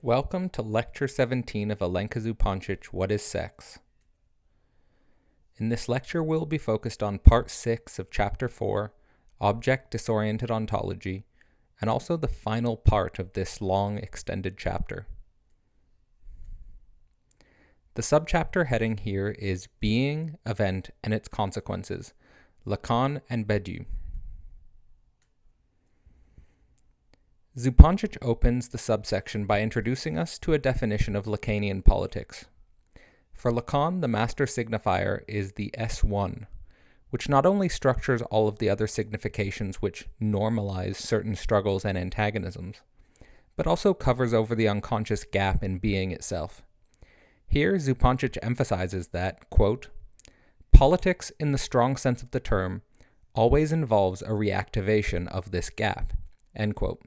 Welcome to Lecture 17 of Alenka Zupančič, What is Sex? In this lecture, we'll be focused on Part 6 of Chapter 4, Object-Disoriented Ontology, and also the final part of this long, extended chapter. The subchapter heading here is Being, Event, and its Consequences, Lacan and Badiou. Zupančič opens the subsection by introducing us to a definition of Lacanian politics. For Lacan, the Master Signifier is the S1, which not only structures all of the other significations which normalize certain struggles and antagonisms, but also covers over the unconscious gap in being itself. Here, Zupančič emphasizes that, quote, politics in the strong sense of the term always involves a reactivation of this gap, end quote.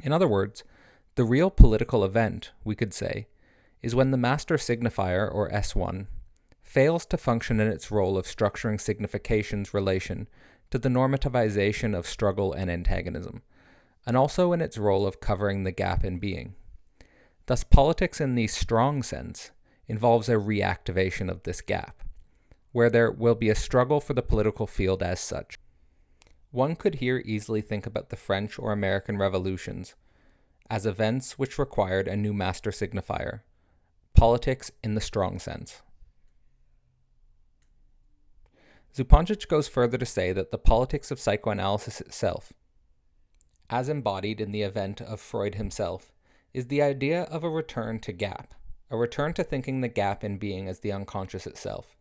In other words, the real political event, we could say, is when the Master Signifier, or S1, fails to function in its role of structuring signification's relation to the normativization of struggle and antagonism, and also in its role of covering the gap in being. Thus, politics in the strong sense involves a reactivation of this gap, where there will be a struggle for the political field as such. One could here easily think about the French or American revolutions as events which required a new master signifier, politics in the strong sense. Zupančič goes further to say that the politics of psychoanalysis itself, as embodied in the event of Freud himself, is the idea of a return to gap, a return to thinking the gap in being as the unconscious itself.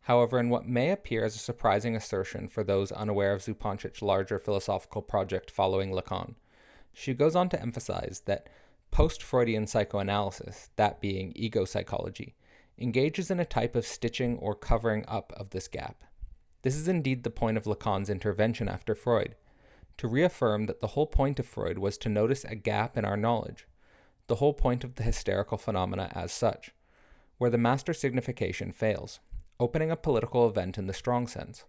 However, in what may appear as a surprising assertion for those unaware of Zupančič's larger philosophical project following Lacan, she goes on to emphasize that post-Freudian psychoanalysis, that being ego psychology, engages in a type of stitching or covering up of this gap. This is indeed the point of Lacan's intervention after Freud, to reaffirm that the whole point of Freud was to notice a gap in our knowledge, the whole point of the hysterical phenomena as such, where the master signification fails, opening a political event in the strong sense.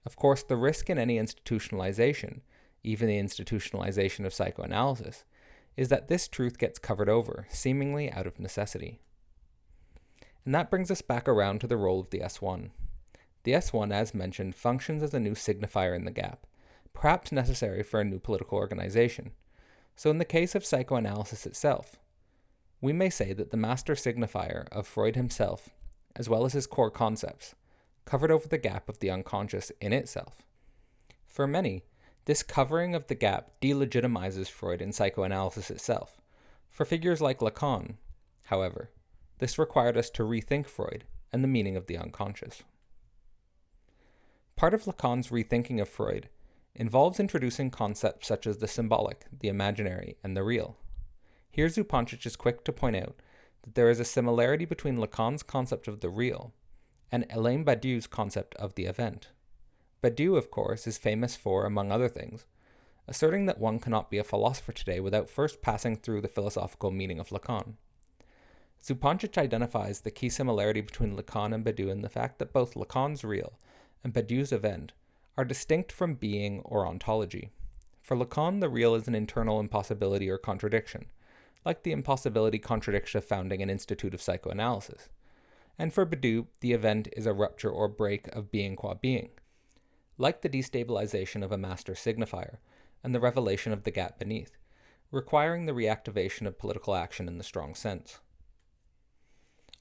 Of course, the risk in any institutionalization, even the institutionalization of psychoanalysis, is that this truth gets covered over, seemingly out of necessity. And that brings us back around to the role of the S1. The S1, as mentioned, functions as a new signifier in the gap, perhaps necessary for a new political organization. So in the case of psychoanalysis itself, we may say that the master signifier of Freud himself, as well as his core concepts, covered over the gap of the unconscious in itself. For many, this covering of the gap delegitimizes Freud in psychoanalysis itself. For figures like Lacan, however, this required us to rethink Freud and the meaning of the unconscious. Part of Lacan's rethinking of Freud involves introducing concepts such as the symbolic, the imaginary, and the real. Here Zupančič is quick to point out that there is a similarity between Lacan's concept of the real and Alenka Badiou's concept of the event. Badiou, of course, is famous for, among other things, asserting that one cannot be a philosopher today without first passing through the philosophical meaning of Lacan. Zupančič identifies the key similarity between Lacan and Badiou in the fact that both Lacan's real and Badiou's event are distinct from being or ontology. For Lacan, the real is an internal impossibility or contradiction, like the impossibility-contradiction of founding an institute of psychoanalysis. And for Badiou, the event is a rupture or break of being qua being, like the destabilization of a master signifier and the revelation of the gap beneath, requiring the reactivation of political action in the strong sense.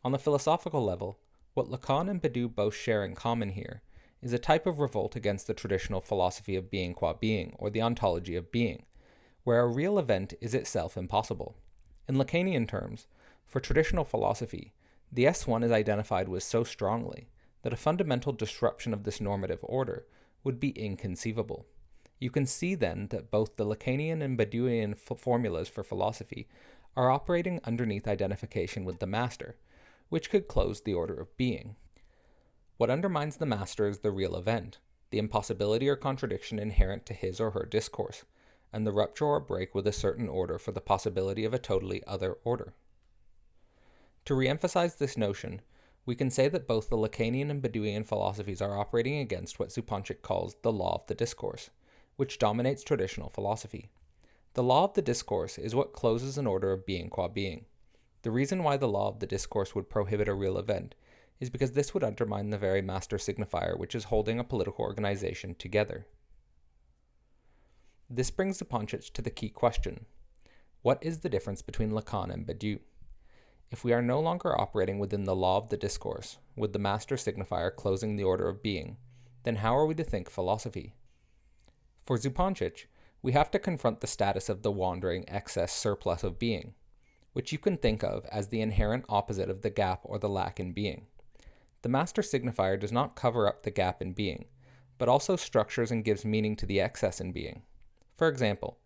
On the philosophical level, what Lacan and Badiou both share in common here is a type of revolt against the traditional philosophy of being qua being, or the ontology of being, where a real event is itself impossible. In Lacanian terms, for traditional philosophy, the S1 is identified with so strongly that a fundamental disruption of this normative order would be inconceivable. You can see then that both the Lacanian and Badiouian formulas for philosophy are operating underneath identification with the master, which could close the order of being. What undermines the master is the real event, the impossibility or contradiction inherent to his or her discourse, and the rupture or break with a certain order for the possibility of a totally other order. To re-emphasize this notion, we can say that both the Lacanian and Badiouian philosophies are operating against what Zupančič calls the law of the discourse, which dominates traditional philosophy. The law of the discourse is what closes an order of being qua being. The reason why the law of the discourse would prohibit a real event is because this would undermine the very master signifier which is holding a political organization together. This brings Zupančič to the key question: what is the difference between Lacan and Badiou? If we are no longer operating within the law of the discourse, with the master signifier closing the order of being, then how are we to think philosophy? For Zupančič, we have to confront the status of the wandering excess surplus of being, which you can think of as the inherent opposite of the gap or the lack in being. The master signifier does not cover up the gap in being, but also structures and gives meaning to the excess in being. For example,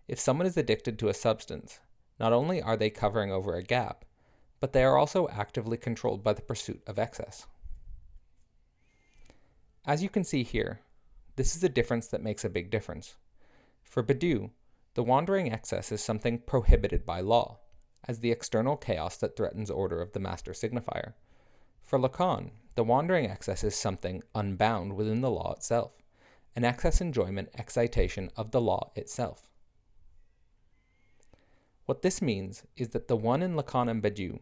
if someone is addicted to a substance, not only are they covering over a gap, but they are also actively controlled by the pursuit of excess. As you can see here, this is a difference that makes a big difference. For Badiou, the wandering excess is something prohibited by law, as the external chaos that threatens order of the master signifier. For Lacan, the wandering excess is something unbound within the law itself, an excess enjoyment excitation of the law itself. What this means is that the one in Lacan and Badiou,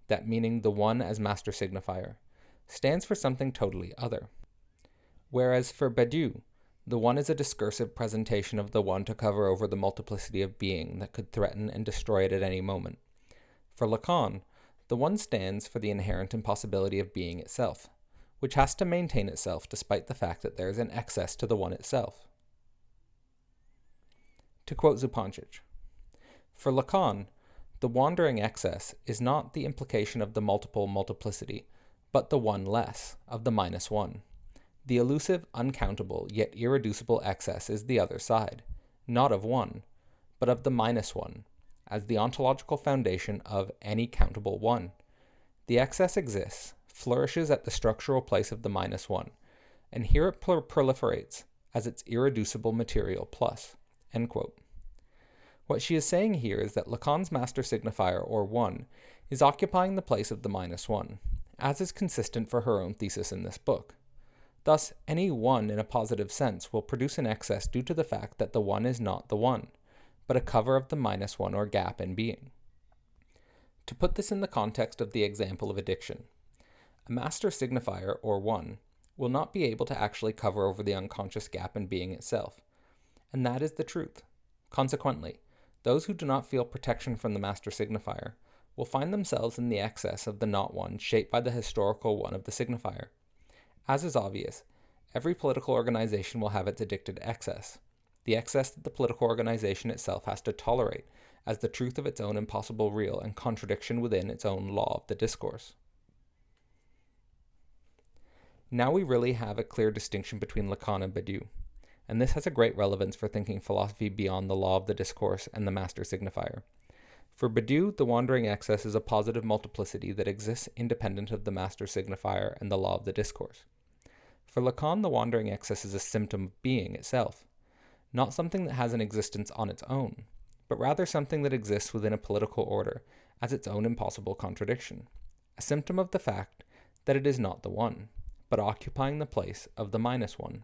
that meaning the one as master signifier, stands for something totally other. Whereas for Badiou, the one is a discursive presentation of the one to cover over the multiplicity of being that could threaten and destroy it at any moment. For Lacan, the one stands for the inherent impossibility of being itself, which has to maintain itself despite the fact that there is an excess to the one itself. To quote Zupančič, for Lacan, the wandering excess is not the implication of the multiple multiplicity, but the one less, of the minus one. The elusive, uncountable, yet irreducible excess is the other side, not of one, but of the minus one, as the ontological foundation of any countable one. The excess exists, flourishes at the structural place of the minus one, and here it proliferates as its irreducible material plus. End quote. What she is saying here is that Lacan's master signifier, or one, is occupying the place of the minus one, as is consistent for her own thesis in this book. Thus, any one in a positive sense will produce an excess due to the fact that the one is not the one, but a cover of the minus one or gap in being. To put this in the context of the example of addiction, a master signifier, or one, will not be able to actually cover over the unconscious gap in being itself, and that is the truth. Consequently, those who do not feel protection from the master signifier will find themselves in the excess of the not one shaped by the historical one of the signifier. As is obvious, every political organization will have its addicted excess, the excess that the political organization itself has to tolerate as the truth of its own impossible real and contradiction within its own law of the discourse. Now we really have a clear distinction between Lacan and Badiou, and this has a great relevance for thinking philosophy beyond the law of the discourse and the master signifier. For Badiou, the wandering excess is a positive multiplicity that exists independent of the master signifier and the law of the discourse. For Lacan, the wandering excess is a symptom of being itself, not something that has an existence on its own, but rather something that exists within a political order as its own impossible contradiction, a symptom of the fact that it is not the one, but occupying the place of the minus one.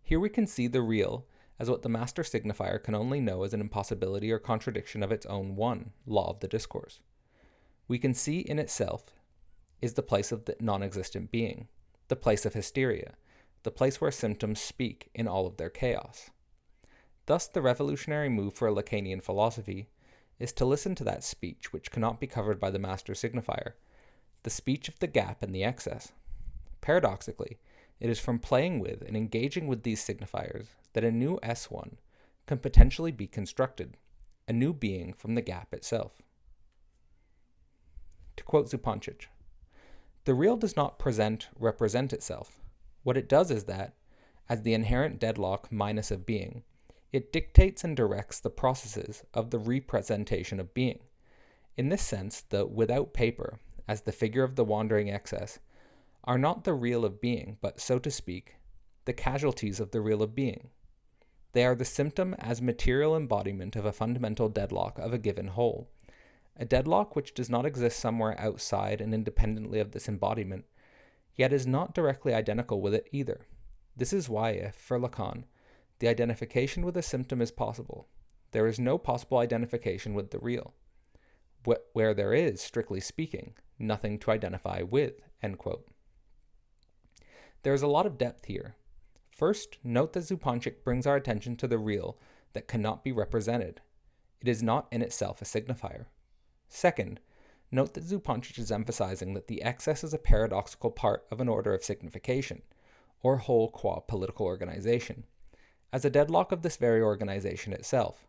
Here we can see the real as what the master signifier can only know as an impossibility or contradiction of its own one, law of the discourse. We can see in itself is the place of the non-existent being, the place of hysteria, the place where symptoms speak in all of their chaos. Thus, the revolutionary move for a Lacanian philosophy is to listen to that speech which cannot be covered by the master signifier, the speech of the gap and the excess. Paradoxically, it is from playing with and engaging with these signifiers that a new S1 can potentially be constructed, a new being from the gap itself. To quote Zupančič, the real does not represent itself. What it does is that, as the inherent deadlock minus of being, it dictates and directs the processes of the representation of being. In this sense, the without paper, as the figure of the wandering excess, are not the real of being, but, so to speak, the casualties of the real of being. They are the symptom as material embodiment of a fundamental deadlock of a given whole, a deadlock which does not exist somewhere outside and independently of this embodiment, yet is not directly identical with it either. This is why if, for Lacan, the identification with a symptom is possible. There is no possible identification with the real. Where there is, strictly speaking, nothing to identify with, end quote. There is a lot of depth here. First, note that Zupančič brings our attention to the real that cannot be represented. It is not in itself a signifier. Second, note that Zupančič is emphasizing that the excess is a paradoxical part of an order of signification, or whole qua political organization, as a deadlock of this very organization itself,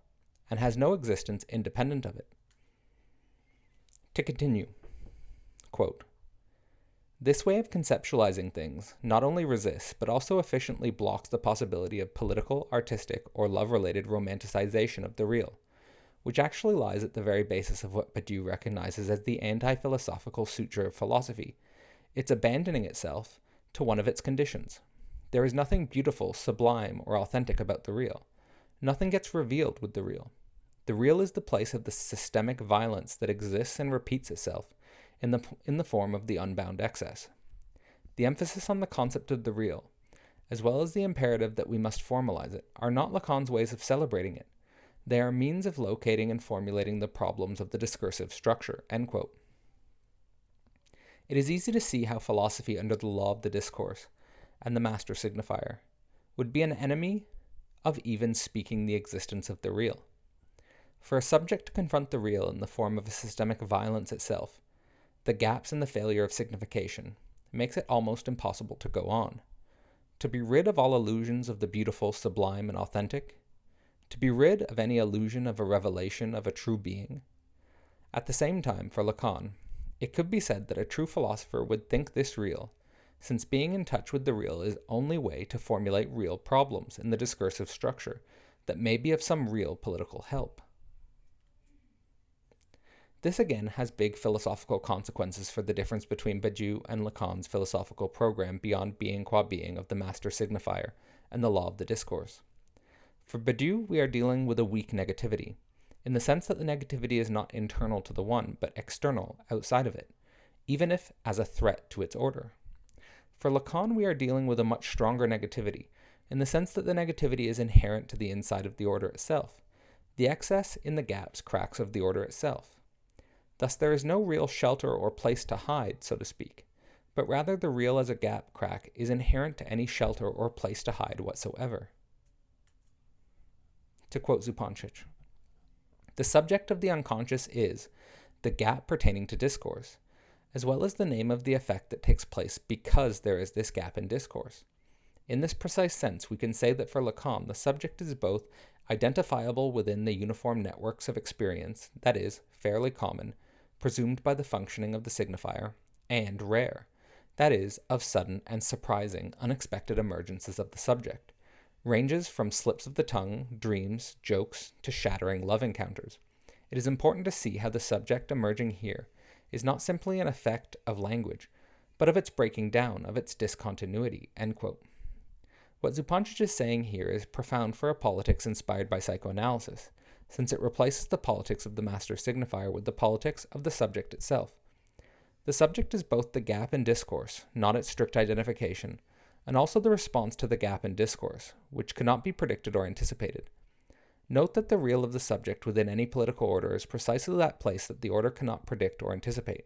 and has no existence independent of it. To continue, quote, this way of conceptualizing things not only resists, but also efficiently blocks the possibility of political, artistic, or love-related romanticization of the real, which actually lies at the very basis of what Badiou recognizes as the anti-philosophical suture of philosophy, its abandoning itself to one of its conditions. There is nothing beautiful, sublime, or authentic about the real. Nothing gets revealed with the real. The real is the place of the systemic violence that exists and repeats itself in the form of the unbound excess. The emphasis on the concept of the real, as well as the imperative that we must formalize it, are not Lacan's ways of celebrating it. They are means of locating and formulating the problems of the discursive structure, end quote. It is easy to see how philosophy under the law of the discourse and the Master Signifier would be an enemy of even speaking the existence of the real. For a subject to confront the real in the form of a systemic violence itself, the gaps in the failure of signification makes it almost impossible to go on. To be rid of all illusions of the beautiful, sublime, and authentic, to be rid of any illusion of a revelation of a true being. At the same time, for Lacan, it could be said that a true philosopher would think this real, since being in touch with the real is only way to formulate real problems in the discursive structure that may be of some real political help. This again has big philosophical consequences for the difference between Badiou and Lacan's philosophical program beyond being qua being of the Master Signifier and the law of the discourse. For Badiou, we are dealing with a weak negativity, in the sense that the negativity is not internal to the one, but external, outside of it, even if as a threat to its order. For Lacan, we are dealing with a much stronger negativity, in the sense that the negativity is inherent to the inside of the order itself, the excess in the gaps, cracks of the order itself. Thus there is no real shelter or place to hide, so to speak, but rather the real as a gap crack is inherent to any shelter or place to hide whatsoever. To quote Zupančič, the subject of the unconscious is the gap pertaining to discourse, as well as the name of the effect that takes place because there is this gap in discourse. In this precise sense, we can say that for Lacan, the subject is both identifiable within the uniform networks of experience, that is, fairly common, presumed by the functioning of the signifier, and rare, that is, of sudden and surprising, unexpected emergences of the subject, ranges from slips of the tongue, dreams, jokes, to shattering love encounters. It is important to see how the subject emerging here is not simply an effect of language, but of its breaking down, of its discontinuity, end quote. What Zupančič is saying here is profound for a politics inspired by psychoanalysis, since it replaces the politics of the Master Signifier with the politics of the subject itself. The subject is both the gap in discourse, not its strict identification, and also the response to the gap in discourse, which cannot be predicted or anticipated. Note that the real of the subject within any political order is precisely that place that the order cannot predict or anticipate,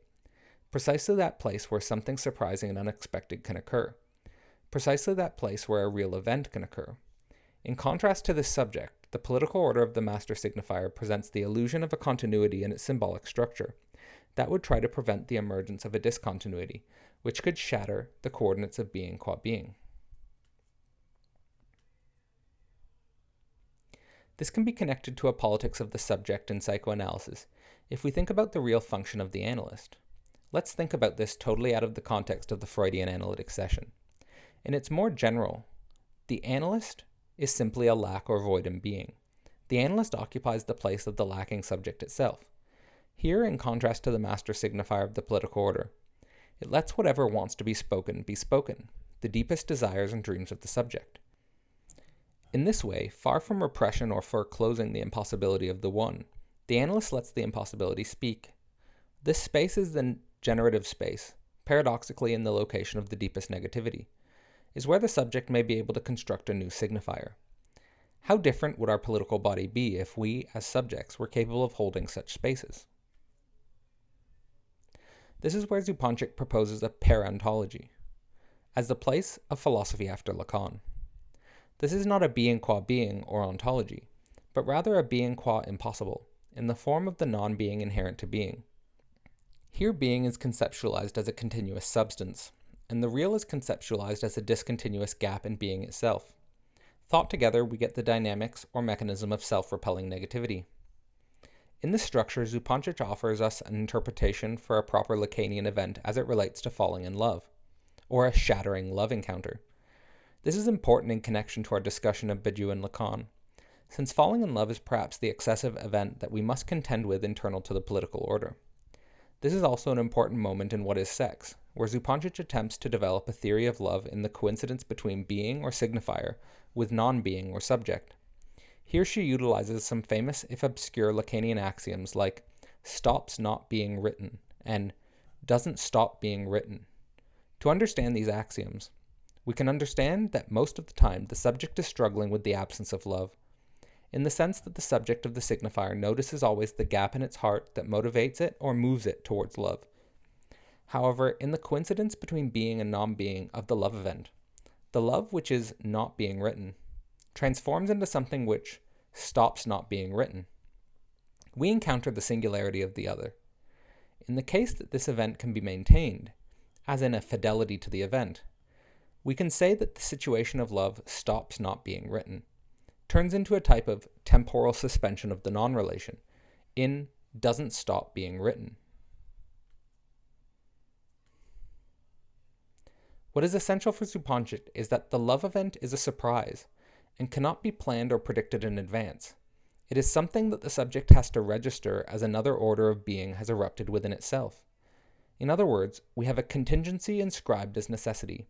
precisely that place where something surprising and unexpected can occur, precisely that place where a real event can occur. In contrast to this subject, the political order of the Master Signifier presents the illusion of a continuity in its symbolic structure that would try to prevent the emergence of a discontinuity, which could shatter the coordinates of being qua being. This can be connected to a politics of the subject in psychoanalysis if we think about the real function of the analyst. Let's think about this totally out of the context of the Freudian analytic session. In its more general, the analyst is simply a lack or void in being. The analyst occupies the place of the lacking subject itself. Here, in contrast to the Master Signifier of the political order, it lets whatever wants to be spoken, the deepest desires and dreams of the subject. In this way, far from repression or foreclosing the impossibility of the one, the analyst lets the impossibility speak. This space is the generative space, paradoxically in the location of the deepest negativity, is where the subject may be able to construct a new signifier. How different would our political body be if we, as subjects, were capable of holding such spaces? This is where Zupančič proposes a para-ontology, as the place of philosophy after Lacan. This is not a being qua being or ontology, but rather a being qua impossible, in the form of the non-being inherent to being. Here being is conceptualized as a continuous substance, and the real is conceptualized as a discontinuous gap in being itself. Thought together, we get the dynamics or mechanism of self-repelling negativity. In this structure, Zupančič offers us an interpretation for a proper Lacanian event as it relates to falling in love, or a shattering love encounter. This is important in connection to our discussion of Badiou and Lacan, since falling in love is perhaps the excessive event that we must contend with internal to the political order. This is also an important moment in What is Sex, where Zupančič attempts to develop a theory of love in the coincidence between being or signifier with non-being or subject. Here she utilizes some famous, if obscure, Lacanian axioms like stops not being written and doesn't stop being written. To understand these axioms, we can understand that most of the time the subject is struggling with the absence of love, in the sense that the subject of the signifier notices always the gap in its heart that motivates it or moves it towards love. However, in the coincidence between being and non-being of the love event, the love which is not being written transforms into something which stops not being written. We encounter the singularity of the other. In the case that this event can be maintained, as in a fidelity to the event, we can say that the situation of love stops not being written, turns into a type of temporal suspension of the non-relation, in doesn't stop being written. What is essential for Zupančič is that the love event is a surprise and cannot be planned or predicted in advance. It is something that the subject has to register as another order of being has erupted within itself. In other words, we have a contingency inscribed as necessity,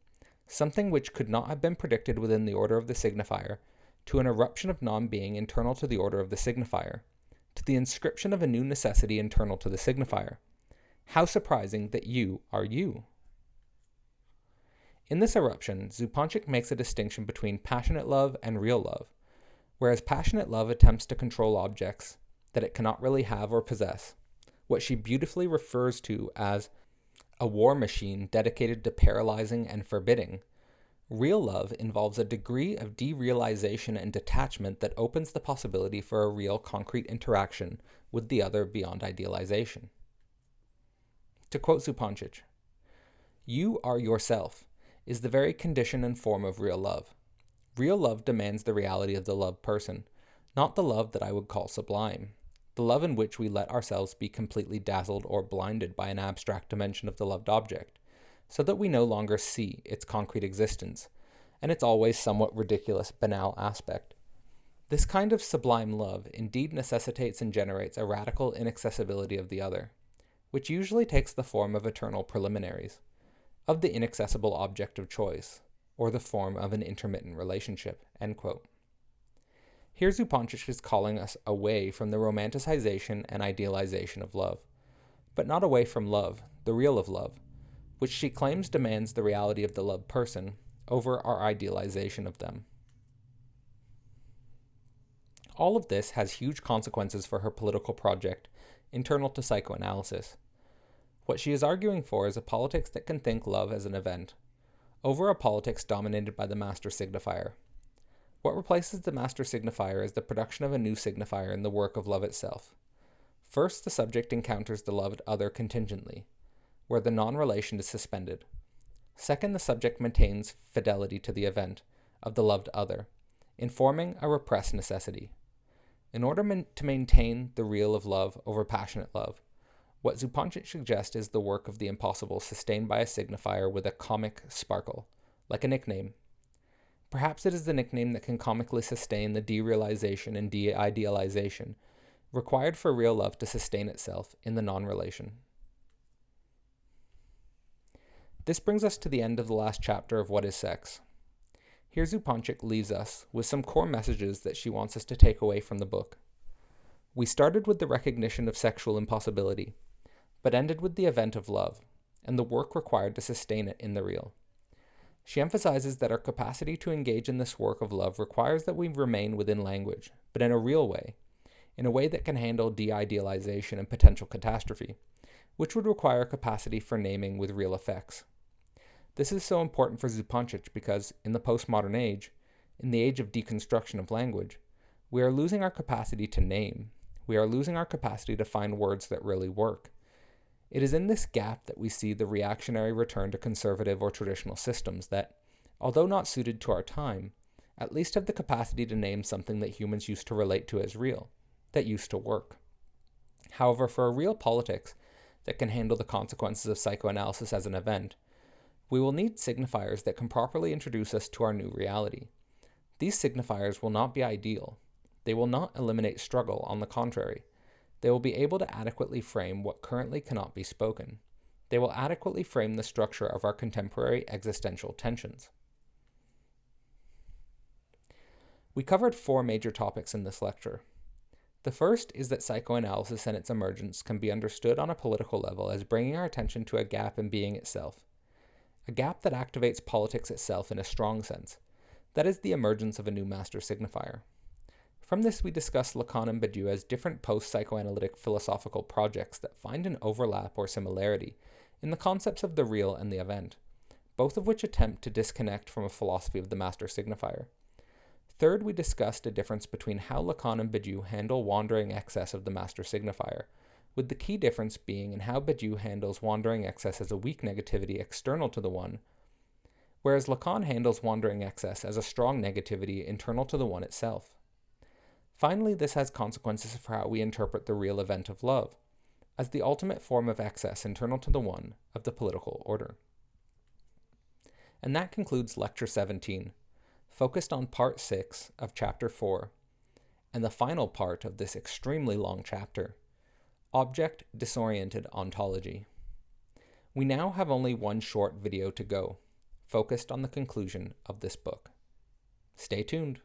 something which could not have been predicted within the order of the signifier, to an eruption of non-being internal to the order of the signifier, to the inscription of a new necessity internal to the signifier. How surprising that you are you! In this eruption, Zupančič makes a distinction between passionate love and real love, whereas passionate love attempts to control objects that it cannot really have or possess, what she beautifully refers to as a war machine dedicated to paralyzing and forbidding. Real love involves a degree of derealization and detachment that opens the possibility for a real concrete interaction with the other beyond idealization. To quote Zupančič, "You are yourself is the very condition and form of real love. Real love demands the reality of the loved person, not the love that I would call sublime, the love in which we let ourselves be completely dazzled or blinded by an abstract dimension of the loved object, so that we no longer see its concrete existence, and its always somewhat ridiculous, banal aspect. This kind of sublime love indeed necessitates and generates a radical inaccessibility of the other, which usually takes the form of eternal preliminaries, of the inaccessible object of choice, or the form of an intermittent relationship." End quote. Here Zupančič is calling us away from the romanticization and idealization of love, but not away from love, the real of love, which she claims demands the reality of the loved person over our idealization of them. All of this has huge consequences for her political project, internal to psychoanalysis. What she is arguing for is a politics that can think love as an event, over a politics dominated by the Master Signifier. What replaces the Master Signifier is the production of a new signifier in the work of love itself. First, the subject encounters the loved other contingently, where the non-relation is suspended. Second, the subject maintains fidelity to the event of the loved other, informing a repressed necessity. In order to maintain the real of love over passionate love, what Zupančič suggests is the work of the impossible sustained by a signifier with a comic sparkle, like a nickname. Perhaps it is the nickname that can comically sustain the derealization and de-idealization required for real love to sustain itself in the non-relation. This brings us to the end of the last chapter of What is Sex? Here Zupančič leaves us with some core messages that she wants us to take away from the book. We started with the recognition of sexual impossibility, but ended with the event of love, and the work required to sustain it in the real. She emphasizes that our capacity to engage in this work of love requires that we remain within language, but in a real way, in a way that can handle de-idealization and potential catastrophe, which would require capacity for naming with real effects. This is so important for Zupančič because, in the postmodern age, in the age of deconstruction of language, we are losing our capacity to name. We are losing our capacity to find words that really work. It is in this gap that we see the reactionary return to conservative or traditional systems that, although not suited to our time, at least have the capacity to name something that humans used to relate to as real, that used to work. However, for a real politics that can handle the consequences of psychoanalysis as an event, we will need signifiers that can properly introduce us to our new reality. These signifiers will not be ideal. They will not eliminate struggle, on the contrary. They will be able to adequately frame what currently cannot be spoken. They will adequately frame the structure of our contemporary existential tensions. We covered 4 major topics in this lecture. The first is that psychoanalysis and its emergence can be understood on a political level as bringing our attention to a gap in being itself, a gap that activates politics itself in a strong sense. That is the emergence of a new master signifier. From this, we discuss Lacan and Badiou as different post-psychoanalytic philosophical projects that find an overlap or similarity in the concepts of the real and the event, both of which attempt to disconnect from a philosophy of the master signifier. Third, we discussed a difference between how Lacan and Badiou handle wandering excess of the master signifier, with the key difference being in how Badiou handles wandering excess as a weak negativity external to the one, whereas Lacan handles wandering excess as a strong negativity internal to the one itself. Finally, this has consequences for how we interpret the real event of love, as the ultimate form of excess internal to the one of the political order. And that concludes Lecture 17, focused on Part 6 of Chapter 4, and the final part of this extremely long chapter, Object-Disoriented Ontology. We now have only one short video to go, focused on the conclusion of this book. Stay tuned.